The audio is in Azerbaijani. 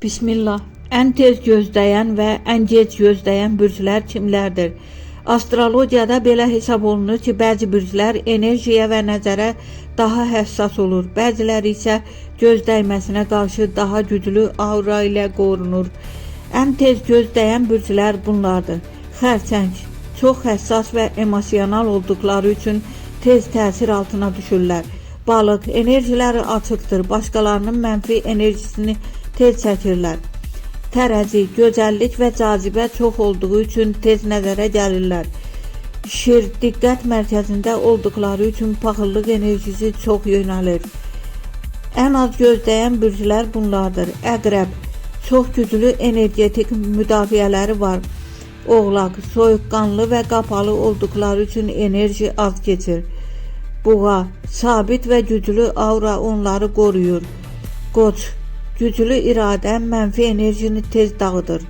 Bismillah. Ən tez gözləyən və ən gec gözləyən bürclər kimlərdir? Astrologiyada belə hesab olunur ki, bəzi bürclər enerjiyə və nəzərə daha həssas olur. Bəziləri isə göz dəyməsinə qarşı daha güclü aura ilə qorunur. Ən tez gözləyən bürclər bunlardır. Xərçəng. Çox həssas və emosional olduqları üçün tez təsir altına düşürlər. Balıq. Enerjiləri açıqdır. Başqalarının mənfi enerjisini tez çəkirlər. Tərəzi, gözəllik və cazibə çox olduğu üçün tez nəzərə gəlirlər. Şir, diqqət mərkəzində olduqları üçün paxıllıq enerjisi çox yönəlir. Ən az gözləyən bürclər bunlardır. Əqrəb, çox güclü energetik müdafiələri var. Oğlaq, soyuqqanlı və qapalı olduqları üçün enerji az keçir. Buğa, sabit və güclü aura onları qoruyur. Qoç, güclü iradə mənfi enerjini tez dağıdır.